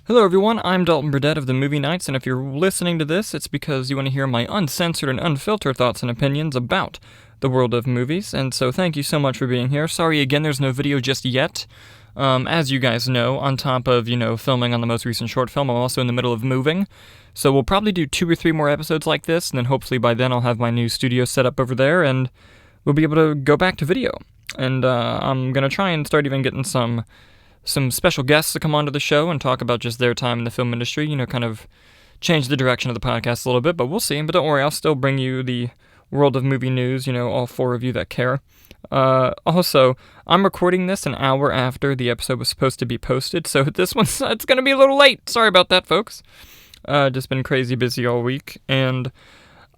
Hello everyone, I'm Dalton of the Movie Nights, and if you're listening to this, it's because you want to hear my uncensored and unfiltered thoughts and opinions about the world of movies, and so thank you so much for being here. Sorry again there's no video just yet. As you guys know, on top of, filming on the most recent short film, I'm also in the middle of moving, so we'll probably do 2 or 3 more episodes like this, and then hopefully by then I'll have my new studio set up over there, and we'll be able to go back to video. And I'm gonna try and start even getting some special guests to come onto the show and talk about just their time in the film industry, kind of change the direction of the podcast a little bit, but we'll see. But don't worry, I'll still bring you the world of movie news, all 4 of you that care. Also, I'm recording this an hour after the episode was supposed to be posted, so it's going to be a little late. Sorry about that, folks. Just been crazy busy all week, and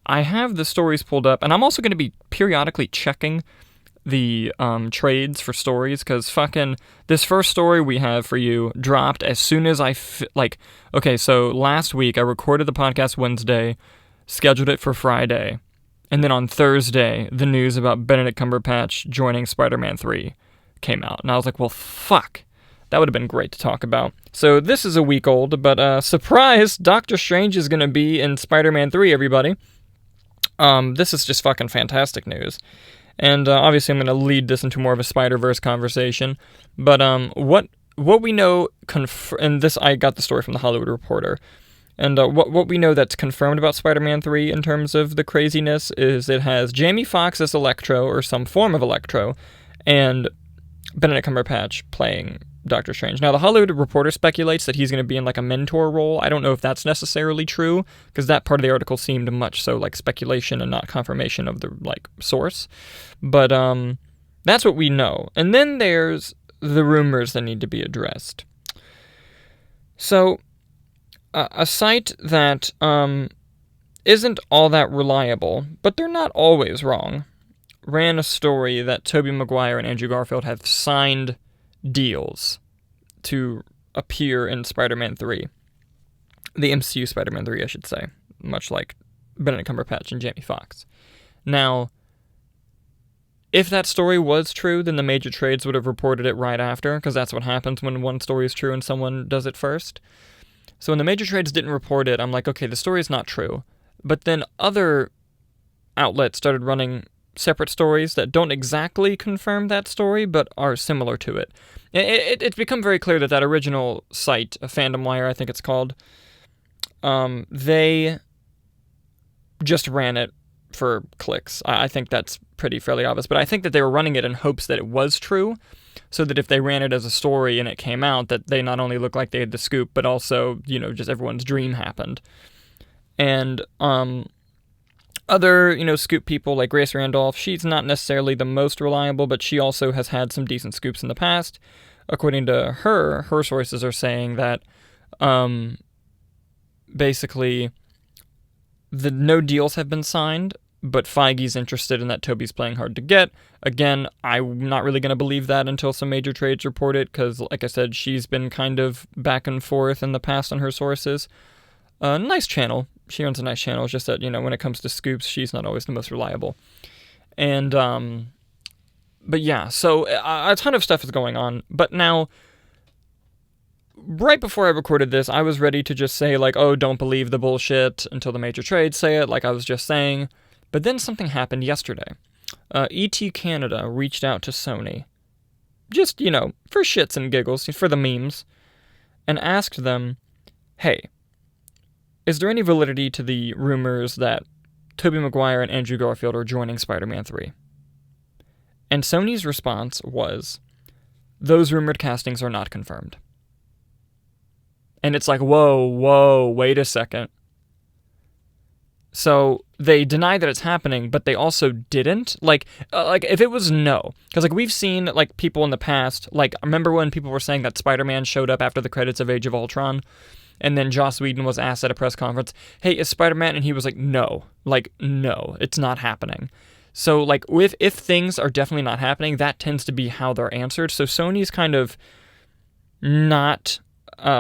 I have the stories pulled up, and I'm also going to be periodically checking the trades for stories, because fucking this first story we have for you dropped as soon as okay, so last week I recorded the podcast Wednesday, scheduled it for Friday, and then on Thursday the news about Benedict Cumberbatch joining SpiderMan 3 came out, and I was like, well, fuck, that would have been great to talk about. So this is a week old, but surprise, Doctor Strange is gonna be in Spider-Man 3, everybody. This is just fucking fantastic news. And obviously I'm going to lead this into more of a Spider-Verse conversation, but what we know, and this, I got the story from The Hollywood Reporter, and what we know that's confirmed about Spider-Man 3 in terms of the craziness is it has Jamie Foxx as Electro, or some form of Electro, and Benedict Cumberbatch playing Doctor Strange. Now, The Hollywood Reporter speculates that he's going to be in a mentor role. I don't know if that's necessarily true, because that part of the article seemed much so speculation and not confirmation of the source. But that's what we know. And then there's the rumors that need to be addressed. So a site that isn't all that reliable, but they're not always wrong, ran a story that Tobey Maguire and Andrew Garfield have signed deals to appear in Spider-Man 3. The MCU Spider-Man 3, I should say. Much like Benedict Cumberbatch and Jamie Foxx. Now, if that story was true, then the major trades would have reported it right after, because that's what happens when one story is true and someone does it first. So when the major trades didn't report it, I'm like, okay, the story is not true. But then other outlets started running separate stories that don't exactly confirm that story, but are similar to it. It's become very clear that original site, Fandom Wire, I think it's called, they just ran it for clicks. I think that's fairly obvious, but I think that they were running it in hopes that it was true, so that if they ran it as a story and it came out, that they not only looked like they had the scoop, but also, just everyone's dream happened. And, other, scoop people like Grace Randolph, she's not necessarily the most reliable, but she also has had some decent scoops in the past. According to her sources are saying that, basically, no deals have been signed, but Feige's interested in that Tobey's playing hard to get. Again, I'm not really going to believe that until some major trades report it, because, like I said, she's been kind of back and forth in the past on her sources. Nice channel. She runs a nice channel. It's just that, when it comes to scoops, she's not always the most reliable. And, but yeah, so a ton of stuff is going on. But now, right before I recorded this, I was ready to just say, oh, don't believe the bullshit until the major trades say it, like I was just saying. But then something happened yesterday. ET Canada reached out to Sony, just, for shits and giggles, for the memes, and asked them, hey, is there any validity to the rumors that Tobey Maguire and Andrew Garfield are joining Spider-Man 3? And Sony's response was, those rumored castings are not confirmed. And it's like, whoa, wait a second. So they deny that it's happening, but they also didn't. If it was no, because we've seen people in the past. Remember when people were saying that Spider-Man showed up after the credits of Age of Ultron? And then Joss Whedon was asked at a press conference, hey, is Spider-Man? And he was like, no. No, it's not happening. So, if things are definitely not happening, that tends to be how they're answered. So Sony's kind of not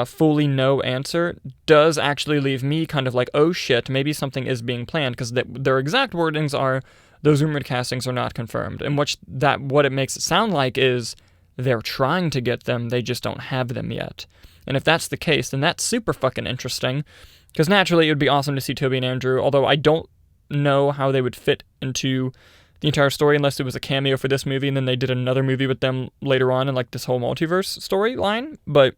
fully no answer does actually leave me kind of oh shit, maybe something is being planned, because their exact wordings are, those rumored castings are not confirmed. And what it makes it sound like is they're trying to get them, they just don't have them yet. And if that's the case, then that's super fucking interesting, because naturally it would be awesome to see Toby and Andrew, although I don't know how they would fit into the entire story unless it was a cameo for this movie and then they did another movie with them later on in like this whole multiverse storyline. But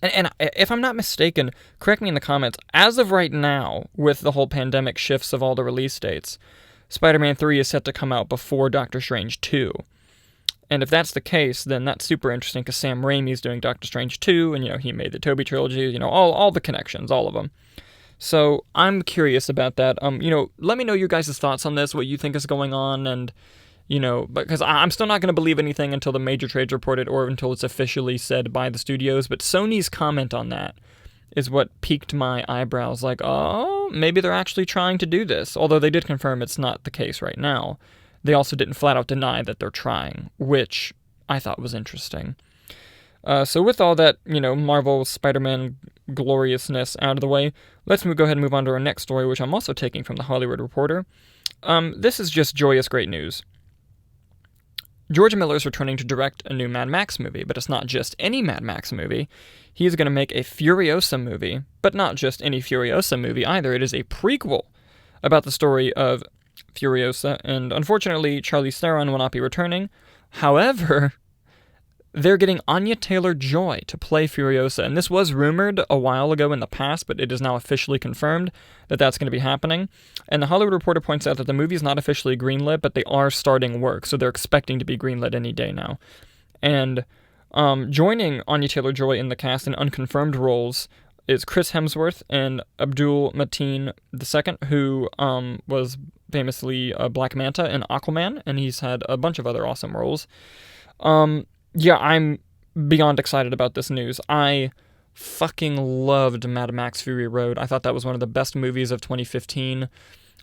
and if I'm not mistaken, correct me in the comments, as of right now, with the whole pandemic shifts of all the release dates, Spider-Man 3 is set to come out before Doctor Strange 2. And if that's the case, then that's super interesting, because Sam Raimi's doing Doctor Strange 2, and, he made the Tobey trilogy, all the connections, all of them. So I'm curious about that. Let me know your guys' thoughts on this, what you think is going on, and, because I'm still not going to believe anything until the major trades reported or until it's officially said by the studios, but Sony's comment on that is what piqued my eyebrows, like, oh, maybe they're actually trying to do this, although they did confirm it's not the case right now. They also didn't flat out deny that they're trying, which I thought was interesting. So with all that, Marvel Spider-Man gloriousness out of the way, let's go ahead and move on to our next story, which I'm also taking from The Hollywood Reporter. This is just joyous great news. George Miller is returning to direct a new Mad Max movie, but it's not just any Mad Max movie. He is going to make a Furiosa movie, but not just any Furiosa movie either. It is a prequel about the story of Furiosa, and unfortunately, Charlize Theron will not be returning. However, they're getting Anya Taylor-Joy to play Furiosa, and this was rumored a while ago in the past, but it is now officially confirmed that that's going to be happening. And The Hollywood Reporter points out that the movie is not officially greenlit, but they are starting work, so they're expecting to be greenlit any day now. And joining Anya Taylor-Joy in the cast in unconfirmed roles is Chris Hemsworth and Abdul Mateen II, who was famously Black Manta in Aquaman, and he's had a bunch of other awesome roles. Yeah, I'm beyond excited about this news. I fucking loved Mad Max Fury Road. I thought that was one of the best movies of 2015.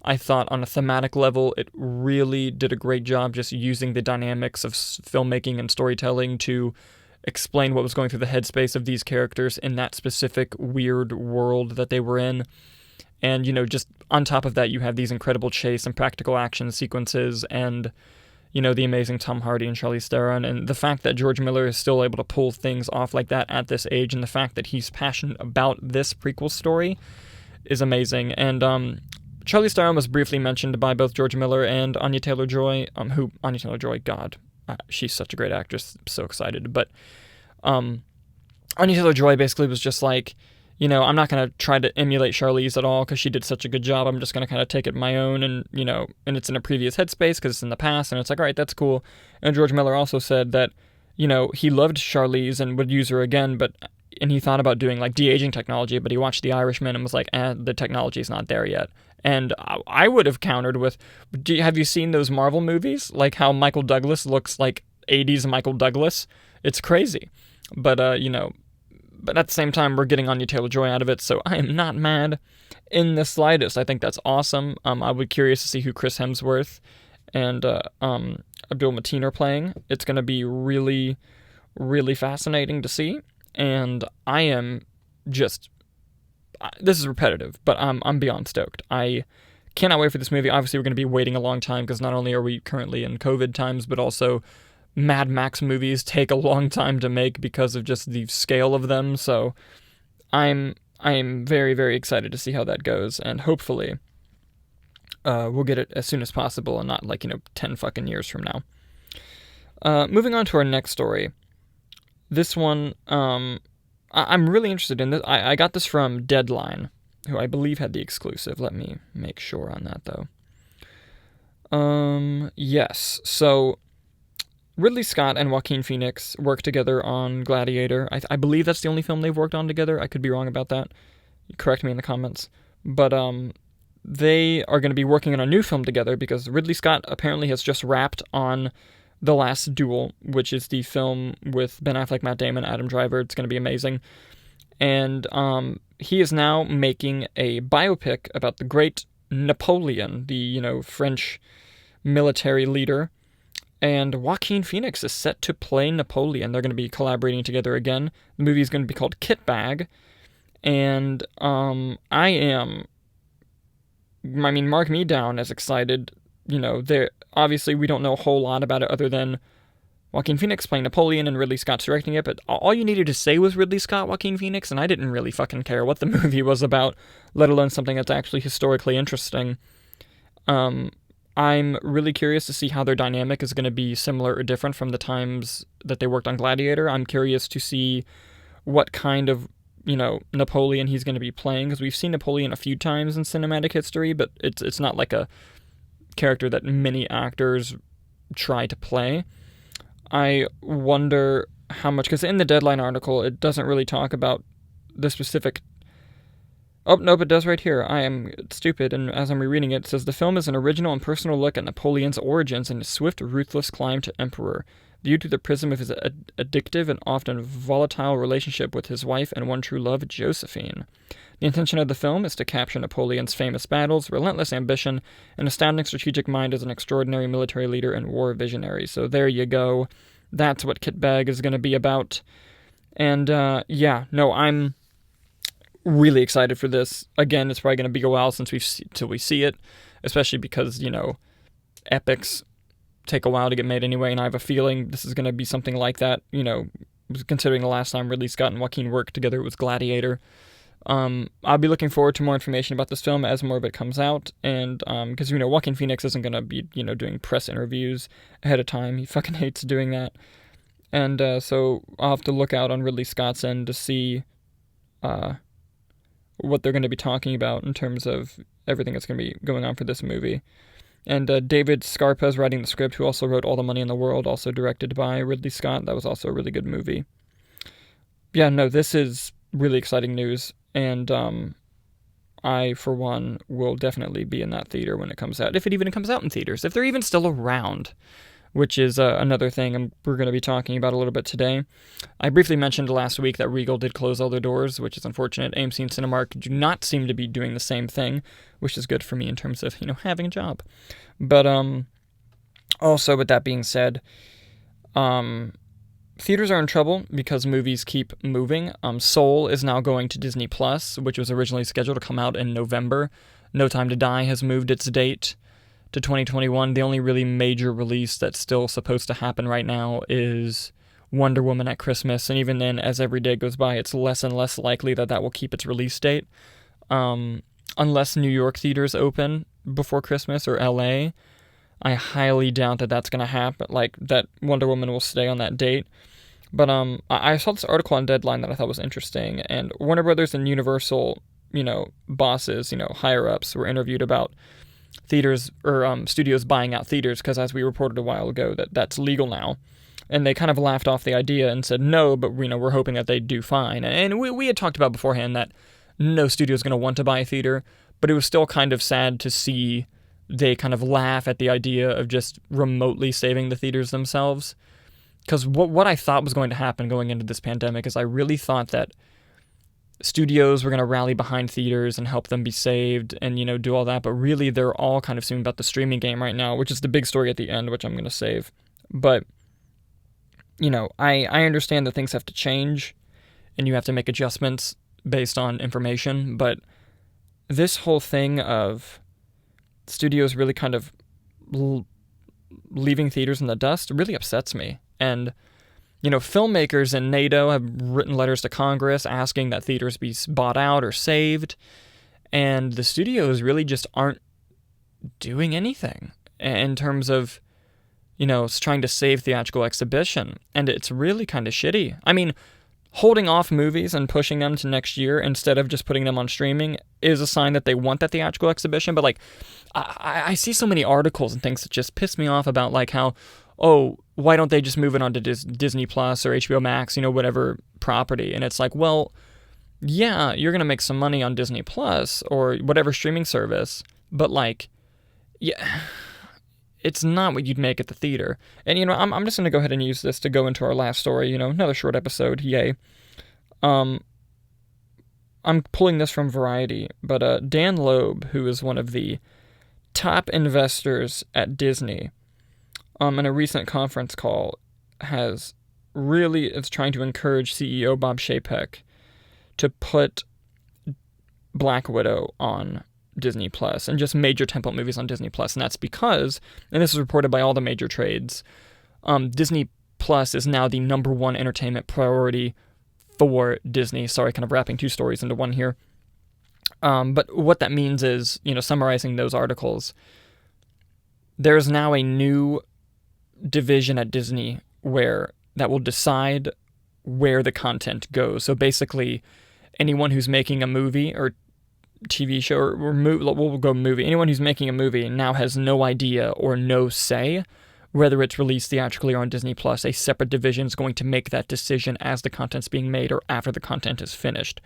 I thought on a thematic level, it really did a great job just using the dynamics of filmmaking and storytelling to explain what was going through the headspace of these characters in that specific weird world that they were in. And, just on top of that, you have these incredible chase and practical action sequences and, the amazing Tom Hardy and Charlize Theron. And the fact that George Miller is still able to pull things off like that at this age, and the fact that he's passionate about this prequel story is amazing. And Charlize Theron was briefly mentioned by both George Miller and Anya Taylor-Joy, Anya Taylor-Joy, God, she's such a great actress, I'm so excited. But Anya Taylor-Joy basically was just like, I'm not going to try to emulate Charlize at all because she did such a good job. I'm just going to kind of take it my own, and, and it's in a previous headspace because it's in the past, and it's like, all right, that's cool. And George Miller also said that, he loved Charlize and would use her again, and he thought about doing, like, de-aging technology, but he watched The Irishman and was like, the technology's not there yet. And I would have countered with, have you seen those Marvel movies? Like how Michael Douglas looks like 80s Michael Douglas? It's crazy. But, but at the same time, we're getting Anya Taylor-Joy out of it, so I am not mad in the slightest. I think that's awesome. I would be curious to see who Chris Hemsworth and Abdul Mateen are playing. It's going to be really, really fascinating to see, and I am just... This is repetitive, but I'm beyond stoked. I cannot wait for this movie. Obviously, we're going to be waiting a long time, because not only are we currently in COVID times, but also Mad Max movies take a long time to make because of just the scale of them. So I'm very, very excited to see how that goes, and hopefully we'll get it as soon as possible and not 10 fucking years from now. Moving on to our next story. This one, I'm really interested in this. I got this from Deadline, who I believe had the exclusive. Let me make sure on that, though. Yes. So Ridley Scott and Joaquin Phoenix worked together on Gladiator. I believe that's the only film they've worked on together. I could be wrong about that. Correct me in the comments. But they are going to be working on a new film together because Ridley Scott apparently has just wrapped on The Last Duel, which is the film with Ben Affleck, Matt Damon, Adam Driver. It's going to be amazing. And he is now making a biopic about the great Napoleon, the, French military leader. And Joaquin Phoenix is set to play Napoleon. They're going to be collaborating together again. The movie is going to be called Kit Bag. And mark me down as excited. Obviously we don't know a whole lot about it other than Joaquin Phoenix playing Napoleon and Ridley Scott's directing it, but all you needed to say was Ridley Scott, Joaquin Phoenix, and I didn't really fucking care what the movie was about, let alone something that's actually historically interesting. I'm really curious to see how their dynamic is going to be similar or different from the times that they worked on Gladiator. I'm curious to see what kind of, Napoleon he's going to be playing, because we've seen Napoleon a few times in cinematic history, but it's not like a character that many actors try to play. I wonder how much, because in the Deadline article, it doesn't really talk about the specific... Oh, nope, it does right here. I am stupid, and as I'm rereading it, it says, the film is an original and personal look at Napoleon's origins and his swift, ruthless climb to emperor, viewed through the prism of his addictive and often volatile relationship with his wife and one true love, Josephine. The intention of the film is to capture Napoleon's famous battles, relentless ambition, and astounding strategic mind as an extraordinary military leader and war visionary. So there you go. That's what Kit Bag is going to be about. And, I'm really excited for this. Again, it's probably going to be a while till we see it, especially because, epics take a while to get made anyway, and I have a feeling this is going to be something like that, considering the last time Ridley Scott and Joaquin worked together, it was Gladiator. I'll be looking forward to more information about this film as more of it comes out, and because, Joaquin Phoenix isn't going to be, doing press interviews ahead of time. He fucking hates doing that. And so I'll have to look out on Ridley Scott's end to see what they're going to be talking about in terms of everything that's going to be going on for this movie. And David Scarpa is writing the script, who also wrote All the Money in the World, also directed by Ridley Scott. That was also a really good movie. Yeah, no, this is really exciting news, and I, for one, will definitely be in that theater when it comes out, if it even comes out in theaters, if they're even still around, which is another thing we're going to be talking about a little bit today. I briefly mentioned last week that Regal did close all their doors, which is unfortunate. AMC and Cinemark do not seem to be doing the same thing, which is good for me in terms of, having a job. But also, with that being said, theaters are in trouble because movies keep moving. Soul is now going to Disney+, which was originally scheduled to come out in November. No Time to Die has moved its date to 2021. The only really major release that's still supposed to happen right now is Wonder Woman at Christmas, and even then, as every day goes by, it's less and less likely that will keep its release date. Unless New York theaters open before Christmas, or LA, I highly doubt that that's going to happen, like, that Wonder Woman will stay on that date. But I saw this article on Deadline that I thought was interesting, and Warner Brothers and Universal, bosses, higher-ups were interviewed about theaters, or studios buying out theaters, because as we reported a while ago, that's legal now. And they kind of laughed off the idea and said no, but we're hoping that they do fine. And we had talked about beforehand that no studio is going to want to buy a theater, but it was still kind of sad to see they kind of laugh at the idea of just remotely saving the theaters themselves. Because what I thought was going to happen going into this pandemic is I really thought that studios were going to rally behind theaters and help them be saved and, do all that. But really, they're all kind of assuming about the streaming game right now, which is the big story at the end, which I'm going to save. But, I understand that things have to change and you have to make adjustments based on information. But this whole thing of studios really kind of leaving theaters in the dust really upsets me. And filmmakers in NATO have written letters to Congress asking that theaters be bought out or saved, and the studios really just aren't doing anything in terms of, trying to save theatrical exhibition, and it's really kind of shitty. I mean, holding off movies and pushing them to next year instead of just putting them on streaming is a sign that they want that theatrical exhibition, but, I see so many articles and things that just piss me off about, how, oh, why don't they just move it onto Disney Plus or HBO Max, whatever property? And it's like, well, yeah, you're going to make some money on Disney Plus or whatever streaming service, but yeah, it's not what you'd make at the theater. And, I'm just going to go ahead and use this to go into our last story, another short episode, yay. I'm pulling this from Variety, but Dan Loeb, who is one of the top investors at Disney, in a recent conference call, is trying to encourage CEO Bob Chapek to put Black Widow on Disney Plus and just major tentpole movies on Disney Plus. And that's because, and this is reported by all the major trades, Disney Plus is now the number one entertainment priority for Disney. Sorry, kind of wrapping two stories into one here. But what that means is, summarizing those articles, there's now a new division at Disney that will decide where the content goes. So basically, anyone who's making a movie or TV show, or we'll go movie, anyone who's making a movie now has no idea or no say whether it's released theatrically or on Disney Plus. A separate division is going to make that decision as the content's being made or after the content is finished.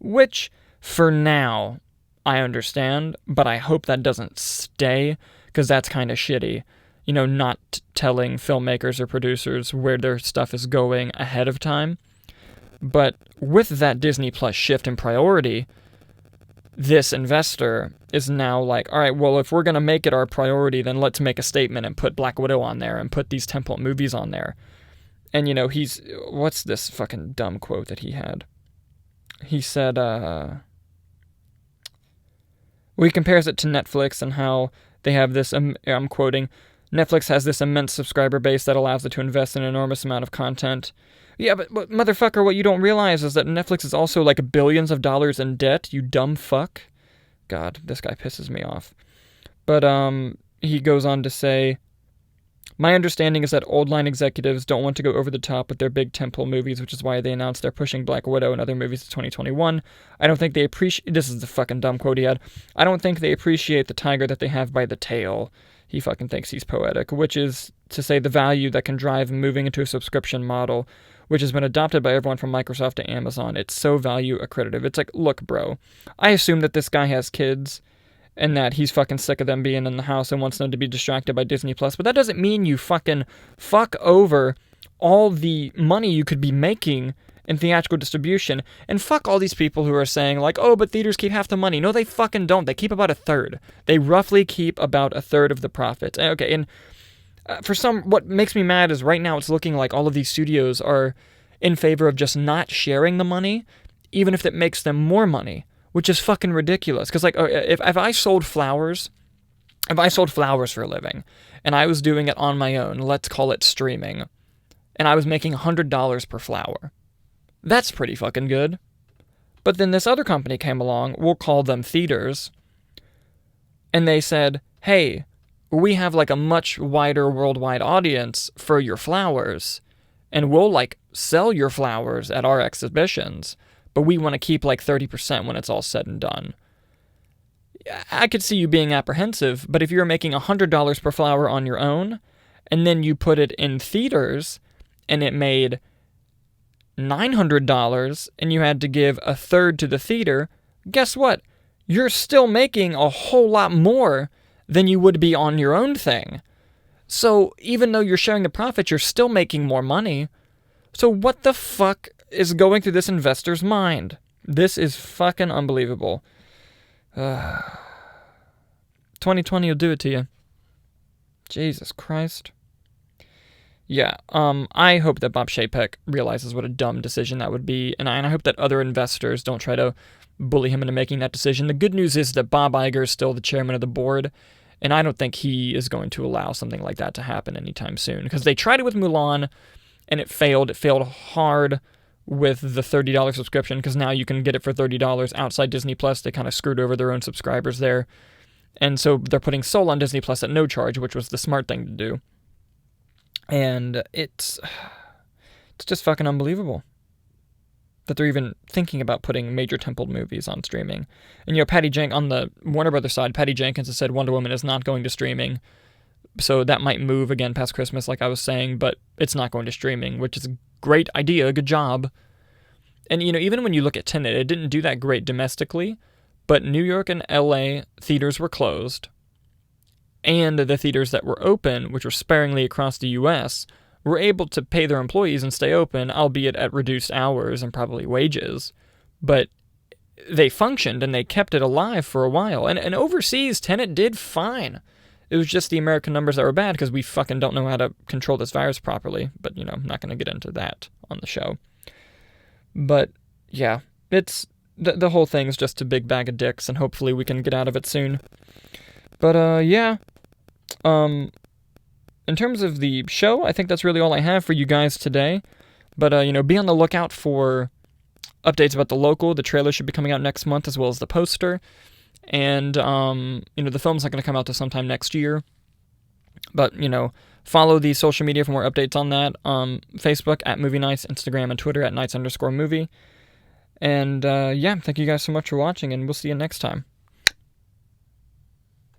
Which, for now, I understand, but I hope that doesn't stay, because that's kind of shitty. Not telling filmmakers or producers where their stuff is going ahead of time. But with that Disney Plus shift in priority, this investor is now like, all right, well, if we're going to make it our priority, then let's make a statement and put Black Widow on there and put these tentpole movies on there. And, what's this fucking dumb quote that he had? He said, he compares it to Netflix and how they have this, I'm quoting, Netflix has this immense subscriber base that allows it to invest in an enormous amount of content. Yeah, but motherfucker, what you don't realize is that Netflix is also like billions of dollars in debt, you dumb fuck. God, this guy pisses me off. But he goes on to say, my understanding is that old line executives don't want to go over the top with their big tentpole movies, which is why they announced they're pushing Black Widow and other movies to 2021. I don't think they appreciate... This is the fucking dumb quote he had. I don't think they appreciate the tiger that they have by the tail. He fucking thinks he's poetic, which is to say the value that can drive moving into a subscription model, which has been adopted by everyone from Microsoft to Amazon. It's so value accretive. It's like, look, bro, I assume that this guy has kids and that he's fucking sick of them being in the house and wants them to be distracted by Disney Plus, but that doesn't mean you fucking fuck over all the money you could be making in theatrical distribution, and fuck all these people who are saying, like, oh, but theaters keep half the money. No, they fucking don't. They keep about a third. They roughly keep about a third of the profits. Okay, and what makes me mad is right now it's looking like all of these studios are in favor of just not sharing the money, even if it makes them more money, which is fucking ridiculous. Because, like, if I sold flowers, for a living, and I was doing it on my own, let's call it streaming, and I was making $100 per flower, that's pretty fucking good. But then this other company came along, we'll call them theaters, and they said, hey, we have like a much wider worldwide audience for your flowers, and we'll like sell your flowers at our exhibitions, but we want to keep like 30% when it's all said and done. I could see you being apprehensive, but if you're making $100 per flower on your own, and then you put it in theaters, and it made $900, and you had to give a third to the theater, guess what? You're still making a whole lot more than you would be on your own thing. So even though you're sharing the profit, you're still making more money. So what the fuck is going through this investor's mind? This is fucking unbelievable. 2020 will do it to you. Jesus Christ. Yeah, I hope that Bob Chapek realizes what a dumb decision that would be, and I hope that other investors don't try to bully him into making that decision. The good news is that Bob Iger is still the chairman of the board, and I don't think he is going to allow something like that to happen anytime soon, because they tried it with Mulan, and it failed. It failed hard with the $30 subscription, because now you can get it for $30 outside Disney Plus. They kind of screwed over their own subscribers there, and so they're putting Soul on Disney Plus at no charge, which was the smart thing to do. And it's just fucking unbelievable that they're even thinking about putting major tentpole movies on streaming. And, on the Warner Brothers side, Patty Jenkins has said Wonder Woman is not going to streaming. So that might move again past Christmas, like I was saying, but it's not going to streaming, which is a great idea. Good job. And, even when you look at Tenet, it didn't do that great domestically, but New York and LA theaters were closed. And the theaters that were open, which were sparingly across the U.S., were able to pay their employees and stay open, albeit at reduced hours and probably wages. But they functioned and they kept it alive for a while. And overseas, Tenet did fine. It was just the American numbers that were bad because we fucking don't know how to control this virus properly. But, I'm not going to get into that on the show. But, yeah, it's the whole thing's just a big bag of dicks, and hopefully we can get out of it soon. But, yeah. in terms of the show, I think that's really all I have for you guys today. But, be on the lookout for updates about the local. The trailer should be coming out next month, as well as the poster. And, the film's not going to come out till sometime next year. But, follow the social media for more updates on that. Facebook at Movie Nights, Instagram and Twitter at Nights_movie. And, thank you guys so much for watching, and we'll see you next time.